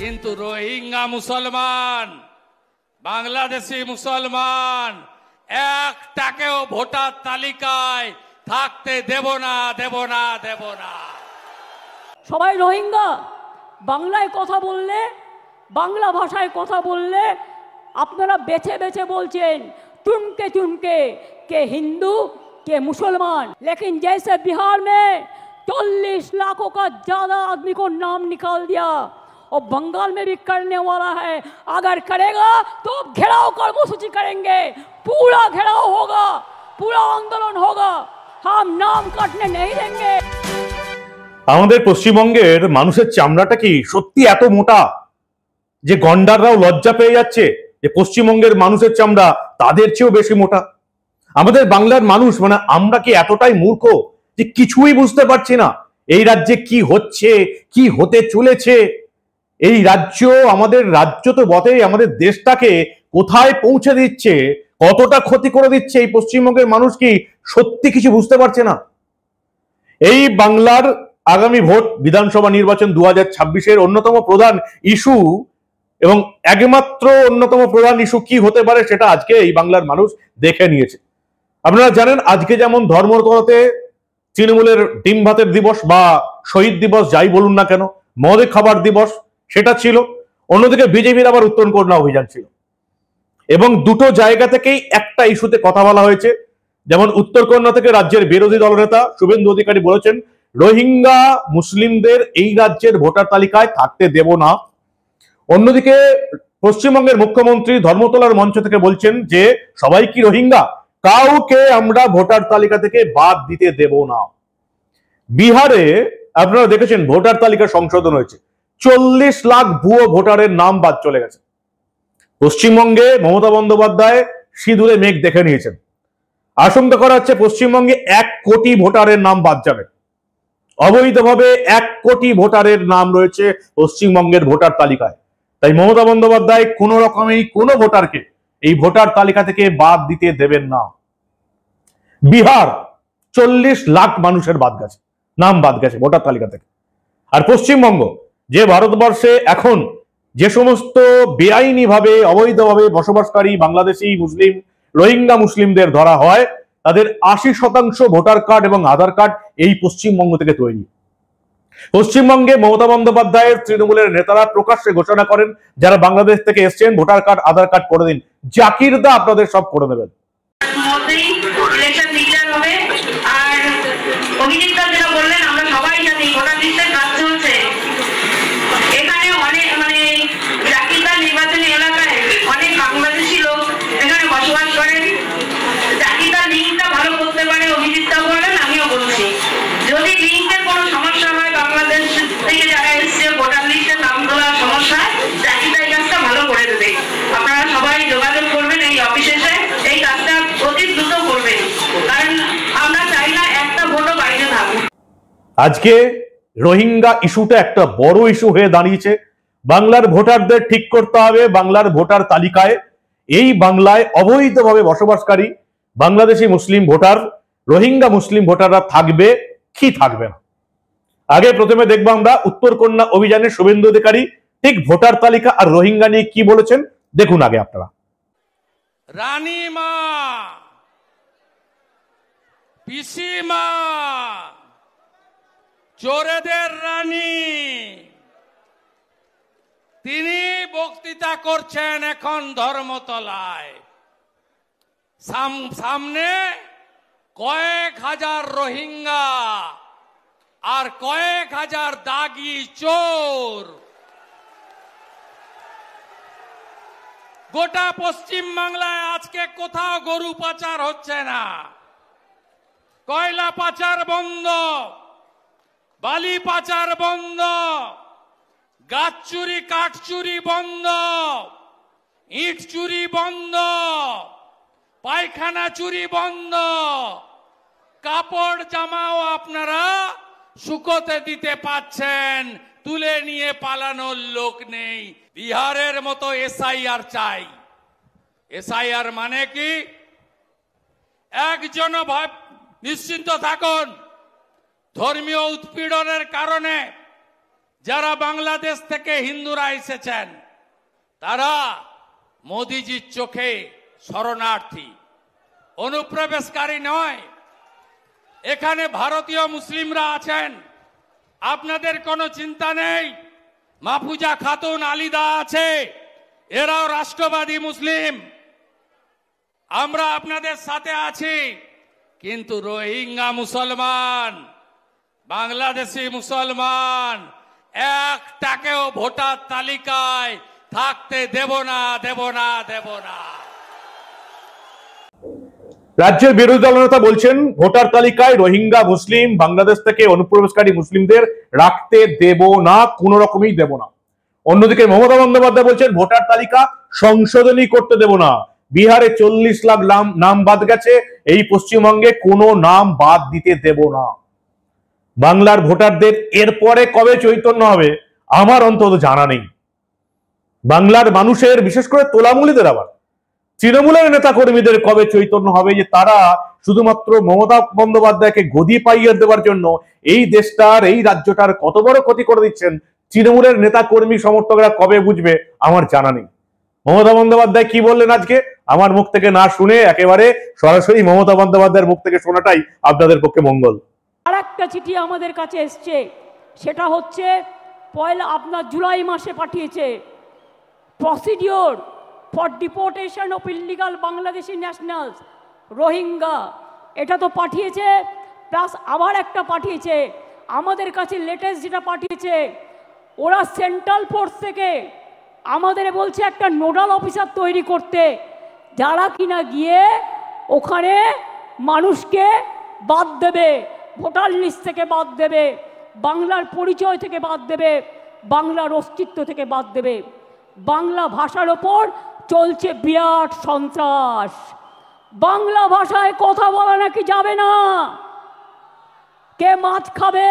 কিন্তু রোহিঙ্গা মুসলমান, বাংলাদেশি মুসলমান একটাকেও ভোটার তালিকায় থাকতে দেব না, দেব না, দেব না। সবাই রোহিঙ্গা, বাংলায় কথা বললে, বাংলা ভাষায় কথা বললে আপনারা বেছে বেছে বলছেন चुनके चुनके के हिंदू के मुसलमान। लेकिन जैसे बिहार में 40 लाखों का ज़्यादा आदमी को नाम निकाल दिया और बंगाल में भी करने वाला है, अगर करेगा तो घेराव कर्मसूची करेंगे, पूरा घेराव होगा, पूरा आंदोलन होगा, हम नाम काटने नहीं देंगे। আমাদের পশ্চিমবঙ্গের মানুষের চামড়াটা কি সত্যি এত মোটা যে গন্ডাররাও লজ্জা পেয়ে যাচ্ছে যে পশ্চিমবঙ্গের মানুষের চামড়া তাদের চেয়েও বেশি মোটা? আমাদের বাংলার মানুষ মানে আমরা কি এতটাই মূর্খ যে কিছুই বুঝতে পারছি না এই রাজ্যে কি হচ্ছে, কি হতে চলেছে? এই রাজ্য, আমাদের রাজ্য তো বটেই, আমাদের দেশটাকে কোথায় পৌঁছে দিচ্ছে, কতটা ক্ষতি করে দিচ্ছে, এই পশ্চিমবঙ্গের মানুষ কি সত্যি কিছু বুঝতে পারছে না? এই বাংলার আগামী ভোট, বিধানসভা নির্বাচন 2026-এর অন্যতম প্রধান ইস্যু এবং একমাত্র অন্যতম প্রধান ইস্যু কি হতে পারে সেটা আজকে এই বাংলার মানুষ দেখে নিয়েছে। আপনারা জানেন আজকে যেমন ধর্মতলাতে তৃণমূলের ডিম ভাতের দিবস বা শহীদ দিবস যাই বলুন না কেন, মদে খাবার দিবস সেটা ছিল, অন্যদিকে বিজেপির আবার উত্তরকন্যা অভিযান ছিল এবং দুটো জায়গা থেকেই একটা ইস্যুতে কথা বলা হয়েছে। যেমন উত্তরকন্যা থেকে রাজ্যের বিরোধী দলনেতা শুভেন্দু অধিকারী বলেছেন রোহিঙ্গা মুসলিমদের এই রাজ্যের ভোটার তালিকায় থাকতে দেব না। অন্যদিকে পশ্চিমবঙ্গের মুখ্যমন্ত্রী ধর্মতলার মঞ্চ থেকে বলছেন যে সবাই কি রোহিঙ্গা, কাউকে আমরা ভোটার তালিকা থেকে বাদ দিতে দেব না। বিহারে আপনারা দেখেছেন ভোটার তালিকা সংশোধন হয়েছে, 40 লাখ ভুয়ো ভোটারের নাম বাদ চলে গেছে। পশ্চিমবঙ্গে মমতা বন্দ্যোপাধ্যায় সিঁদুরে মেঘ দেখে নিয়েছেন, আশঙ্কা করা হচ্ছে পশ্চিমবঙ্গে 1 কোটি ভোটারের নাম বাদ যাবে। অবৈধভাবে 1 কোটি ভোটারের নাম রয়েছে পশ্চিমবঙ্গের ভোটার তালিকায়। তাই মমতা বন্দ্যোপাধ্যায় কোন রকমেই কোনো ভোটারকে এই ভোটার তালিকা থেকে বাদ দিতে দেবেন না। বিহার 40 লাখ মানুষের বাদ গেছে, নাম বাদ গেছে ভোটার তালিকা থেকে। আর পশ্চিমবঙ্গ, যে ভারতবর্ষে এখন যে সমস্ত বেআইনি ভাবে অবৈধভাবে বসবাসকারী বাংলাদেশি মুসলিম, রোহিঙ্গা মুসলিমদের ধরা হয়, তাদের 80% ভোটার কার্ড এবং আধার কার্ড এই পশ্চিমবঙ্গ থেকে তৈরি। পশ্চিমবঙ্গে মমতা বন্দ্যোপাধ্যায়ের তৃণমূলের নেতারা প্রকাশ্যে ঘোষণা করেন যারা বাংলাদেশ থেকে এসছেন ভোটার কার্ড আধার কার্ড করে দিন, জাকির দা আপনাদের সব করে দেবেন। আজকে রোহিঙ্গা ইস্যুটা একটা বড় ইস্যু হয়ে দাঁড়িয়েছে। বাংলার ভোটারদের ঠিক করতে হবে বাংলার ভোটার তালিকায় এই বাংলায় অবৈধভাবে বসবাসকারী বাংলাদেশি মুসলিম ভোটার, রোহিঙ্গা মুসলিম ভোটাররা থাকবে কি থাকবে না। আগে প্রথমে দেখবো আমরা উত্তরকন্যা অভিযানে শুভেন্দু অধিকারী ঠিক ভোটার তালিকা আর রোহিঙ্গা নিয়ে কি বলেছেন, দেখুন আগে আপনারা। রানীমা, পিসিমা, চোরেদের রানী, তিনি বক্তৃতা করছেন এখন ধর্মতলায়। সামনে কয়েক হাজার রোহিঙ্গা আর কয়েক হাজার দাগি চোর। গোটা পশ্চিম বাংলায় আজকে কোথাও গরু পাচার হচ্ছে না, কয়লা পাচার বন্ধ, বালি পাচার বন্ধ, গাছ চুরি কাঠ চুরি বন্ধ, ইট চুরি বন্ধ, পায়খানা চুরি বন্ধ, কাপড় জামাও আপনারা শুকোতে দিতে পাচ্ছেন, তুলে নিয়ে পালানোর লোক নেই। বিহারের মতো এসআইআর চাই। এসআইআর মানে কি? একজন নিশ্চিন্ত থাকুন, ধর্মীয় উৎপীড়নের কারণে যারা বাংলাদেশ থেকে হিন্দুরা এসেছেন তারা মোদিজির চোখে শরণার্থী, অনুপ্রবেশকারী নয়। এখানে ভারতীয় মুসলিমরা আছেন, আপনাদের কোনো চিন্তা নেই। মাহফুজা খাতুন, আলিদা আছে, এরাও রাষ্ট্রবাদী মুসলিম, আমরা আপনাদের সাথে আছি। কিন্তু রোহিঙ্গা মুসলমান, বাংলাদেশি মুসলমান একটাকেও ভোটার তালিকায় থাকতে দেব না, দেব না, দেব না। রাজ্যের বিরোধী দলনেতা বলছেন ভোটার তালিকায় রোহিঙ্গা মুসলিম, বাংলাদেশ থেকে অনুপ্রবেশকারী মুসলিমদের রাখতে দেব না, কোন রকমই দেব না। অন্যদিকে মমতা বন্দ্যোপাধ্যায় বলছেন ভোটার তালিকা সংশোধনী করতে দেব না। বিহারে 40 লাখ নাম বাদ গেছে, এই পশ্চিমবঙ্গে কোনো নাম বাদ দিতে দেব না। বাংলার ভোটারদের এরপরে কবে চৈতন্য হবে আমার অন্তত জানা নেই। বাংলার মানুষের, বিশেষ করে তোলামুলিদের, আবার তৃণমূলের নেতা কর্মীদের কবে চৈতন্য হবে যে তারা শুধুমাত্র মমতা বন্দ্যোপাধ্যায়কে গদি পাইয়ে দেওয়ার জন্য এই দেশটার, এই রাজ্যটার কত বড় ক্ষতি করে দিচ্ছেন, তৃণমূলের নেতা কর্মী সমর্থকরা কবে বুঝবে আমার জানা নেই। মমতা বন্দ্যোপাধ্যায় কি বললেন আজকে আমার মুখ থেকে না শুনে একেবারে সরাসরি মমতা বন্দ্যোপাধ্যায়ের মুখ থেকে শোনাটাই আপনাদের পক্ষে মঙ্গল। আর একটা চিঠি আমাদের কাছে এসছে, সেটা হচ্ছে আপনার জুলাই মাসে পাঠিয়েছে, procedure for deportation of illegal Bangladeshi nationals, Rohingya, এটা তো পাঠিয়েছে, প্লাস আবার একটা পাঠিয়েছে আমাদের কাছে। লেটেস্ট যেটা পাঠিয়েছে, ওরা সেন্ট্রাল ফোর্স থেকে আমাদের বলছে একটা নোডাল অফিসার তৈরি করতে, যারা কিনা গিয়ে ওখানে মানুষকে বাদ দেবে, ভোটার লিস্ট থেকে বাদ দেবে, বাংলার পরিচয় থেকে বাদ দেবে, বাংলার অস্তিত্ব থেকে বাদ দেবে। বাংলা ভাষার ওপর চলছে বিরাট সন্ত্রাস। বাংলা ভাষায় কথা বলা নাকি যাবে না। কে মাছ খাবে,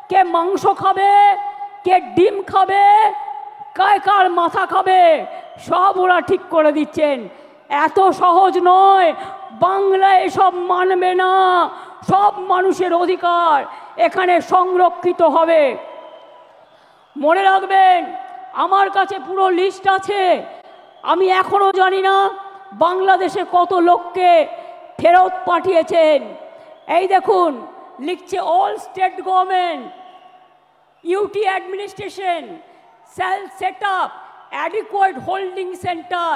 কে মাংস খাবে, কে ডিম খাবে, কার মাথা খাবে, সব ওরা ঠিক করে দিচ্ছেন। এত সহজ নয়, বাংলা এসব মানবে না। সব মানুষের অধিকার এখানে সংরক্ষিত হবে। মনে রাখবেন, আমার কাছে পুরো লিস্ট আছে। আমি এখনো জানি না বাংলাদেশে কত লোককে ফেরত পাঠিয়েছেন। এই দেখুন, লিখছে all state government UT administration shall set up adequate holding center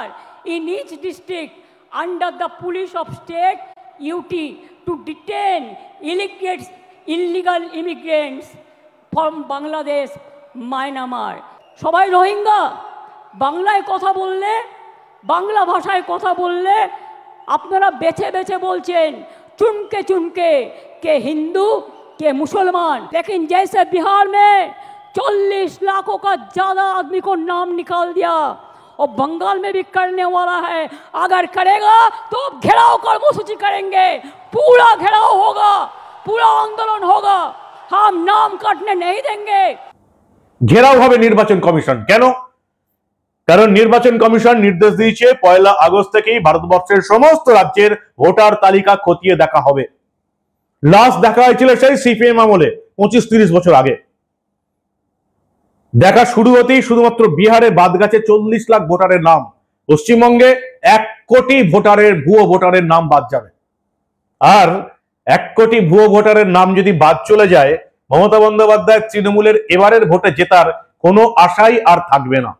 in each district under the police of state UT to detain illegal immigrants from Bangladesh, Myanmar. সবাই রোহিঙ্গা, বাংলায় কথা বললে, বাংলা ভাষায় কথা বললে আপনারা বেছে বেছে বলছেন चुनके चुनके के हिंदू के मुसलमान। लेकिन जैसे बिहार में 40 लाखों का ज्यादा आदमी को नाम निकाल दिया और बंगाल में भी करने वाला है, अगर करेगा तो घेराव कर्मसूची करेंगे, पूरा घेराव होगा, पूरा आंदोलन होगा, हम नाम काटने नहीं देंगे। ঘেরাও হবে নির্বাচন কমিশন। কেন? কারণ নির্বাচন কমিশন নির্দেশ দিয়েছে 1 আগস্ট থেকেই ভারতবর্ষের সমস্ত রাজ্যের ভোটার তালিকা খতিয়ে দেখা হবে। লাস্ট দেখা হয়েছিল সেই সিপিএম আমলে 25-30 বছর আগে। দেখা শুরু হতেই শুধুমাত্র বিহারে বাদ গেছে 40 লাখ ভোটারের নাম। পশ্চিমবঙ্গে 1 কোটি ভোটারের, ভুয়ো ভোটারের নাম বাদ যাবে। আর 1 কোটি ভুয়ো ভোটারের নাম যদি বাদ চলে যায়, মমতা বন্দ্যোপাধ্যায় তৃণমূলের এবারের ভোটে জেতার কোনো আশাই আর থাকবে না।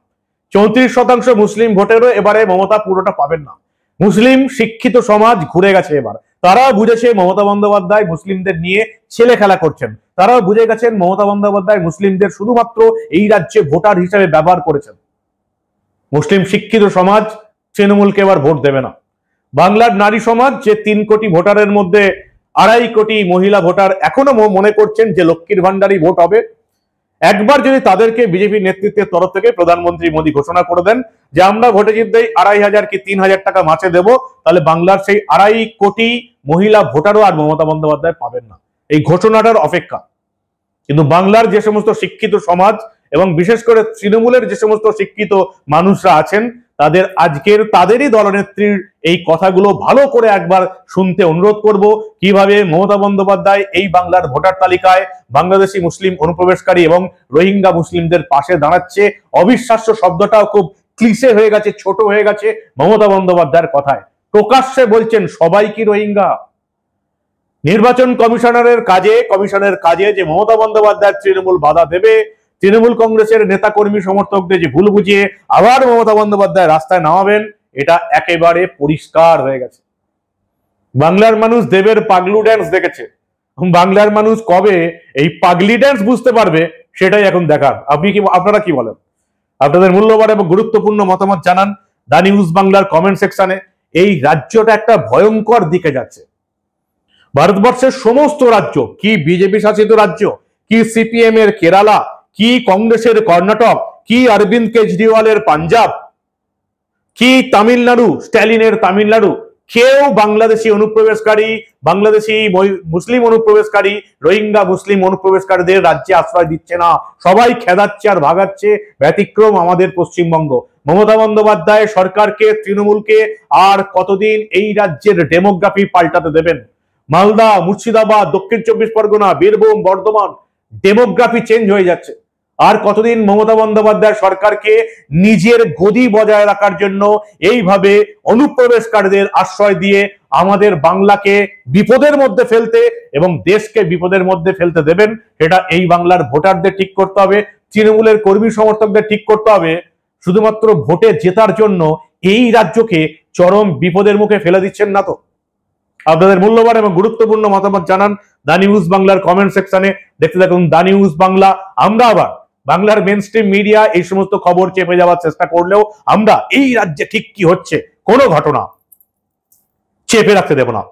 34% মুসলিম ভোটেরও এবারে মমতা পুরোটা পাবেন না। মুসলিম শিক্ষিত সমাজ ঘুরে গেছে এবার। তারাও বুঝেছে মমতা বন্দ্যোপাধ্যায় মুসলিমদের নিয়ে ছেলে খেলা করছেন। তারাও বুঝে গেছেন মমতা বন্দ্যোপাধ্যায় মুসলিমদের শুধুমাত্র এই রাজ্যে ভোটার হিসেবে ব্যবহার করেছেন। মুসলিম শিক্ষিত সমাজ তৃণমূলকে এবার ভোট দেবে না। বাংলার নারী সমাজ, যে 3 কোটি ভোটারের মধ্যে 2.5 কোটি মহিলা ভোটার এখনো মনে করছেন যে লক্ষ্মীর ভান্ডারই ভোট হবে, একবার যদি তাদেরকে বিজেপি নেতৃত্বের তরফ থেকে প্রধানমন্ত্রী মোদী ঘোষণা করে দেন যে আমরা ভোটে জিতলেই 2,500 কি 3,000 টাকা মাসে দেব, তাহলে বাংলার সেই 2.5 কোটি মহিলা ভোটারও আর মমতা বন্দ্যোপাধ্যায় পাবেন না। এই ঘোষণাটার অপেক্ষা। কিন্তু বাংলার যে সমস্ত শিক্ষিত সমাজ এবং বিশেষ করে তৃণমূলের যে সমস্ত শিক্ষিত মানুষরা আছেন, তাদের আজকের তাদেরই দলনেত্রীর এই কথাগুলো ভালো করে একবার শুনতে অনুরোধ করব, কিভাবে মমতা বন্দ্যোপাধ্যায় এই বাংলার ভোটার তালিকায় বাংলাদেশি মুসলিম অনুপ্রবেশকারী এবং রোহিঙ্গা মুসলিমদের পাশে দাঁড়াচ্ছে। অবিশ্বাস্য শব্দটাও খুব ক্লিশে হয়ে গেছে, ছোট হয়ে গেছে মমতা বন্দ্যোপাধ্যায়ের কথায়। প্রকাশ্যে বলছেন সবাই কি রোহিঙ্গা। নির্বাচন কমিশনের কাজে যে মমতা বন্দ্যোপাধ্যায়ের তৃণমূল বাধা দেবে, তৃণমূল কংগ্রেসের নেতা কর্মী সমর্থকদের যে ভুল বুঝিয়ে আবার মমতা বন্দ্যোপাধ্যায় রাস্তায় নামাবেন, এটা একেবারে পরিষ্কার হয়ে গেছে। বাংলার মানুষ দেবের পাগলু ড্যান্স দেখেছে, বাংলার মানুষ কবে এই পাগলি ড্যান্স বুঝতে পারবে সেটাই এখন দেখার। আপনারা কি বলেন? আপনাদের মূল্যবান এবং গুরুত্বপূর্ণ মতামত জানান দা নিউজ বাংলার কমেন্ট সেকশনে। এই রাজ্যটা একটা ভয়ঙ্কর দিকে যাচ্ছে। ভারতবর্ষের সমস্ত রাজ্য, কি বিজেপি শাসিত রাজ্য, কি সিপিএম এর কেরালা, কি কংগ্রেসের কর্ণাটক, কি অরবিন্দ কেজরিওয়ালের পাঞ্জাব, কি তামিলনাড়ু, স্ট্যালিনের তামিলনাড়ু, কেউ বাংলাদেশি অনুপ্রবেশকারী, বাংলাদেশি মুসলিম অনুপ্রবেশকারী, রোহিঙ্গা মুসলিম অনুপ্রবেশকারীদের রাজ্যে আশ্রয় দিচ্ছে না, সবাই খেদাচ্ছে আর ভাগাচ্ছে। ব্যতিক্রম আমাদের পশ্চিমবঙ্গ। মমতা বন্দ্যোপাধ্যায় সরকারকে, তৃণমূলকে আর কতদিন এই রাজ্যের ডেমোগ্রাফি পাল্টাতে দেবেন? মালদা, মুর্শিদাবাদ, দক্ষিণ 24 পরগনা, বীরভূম, বর্ধমান, ডেমোগ্রাফি চেঞ্জ হয়ে যাচ্ছে। আর কতদিন মমতা বন্দ্যোপাধ্যায় সরকারকে নিজের গদি বজায় রাখার জন্য এইভাবে অনুপ্রবেশকারীদের আশ্রয় দিয়ে আমাদের বাংলাকে বিপদের মধ্যে ফেলতে এবং দেশকে বিপদের মধ্যে ফেলতে দেবেন? সেটা এই বাংলার ভোটারদের ঠিক করতে হবে, তৃণমূলের কর্মী সমর্থকদের ঠিক করতে হবে। শুধুমাত্র ভোটে জেতার জন্য এই রাজ্যকে চরম বিপদের মুখে ফেলে দিচ্ছেন না তো? আপনাদের মূল্যবান এবং গুরুত্বপূর্ণ মতামত জানান দা নিউজ বাংলার কমেন্ট সেকশনে। দেখতে থাকুন দা নিউজ বাংলা। আমরা আবার বাংলার মেন স্ট্রিম মিডিয়া এই সমস্ত খবর চেপে যাওয়ার চেষ্টা করলেও আমরা এই রাজ্যে ঠিক কি হচ্ছে কোনো ঘটনা চেপে রাখতে দেব না।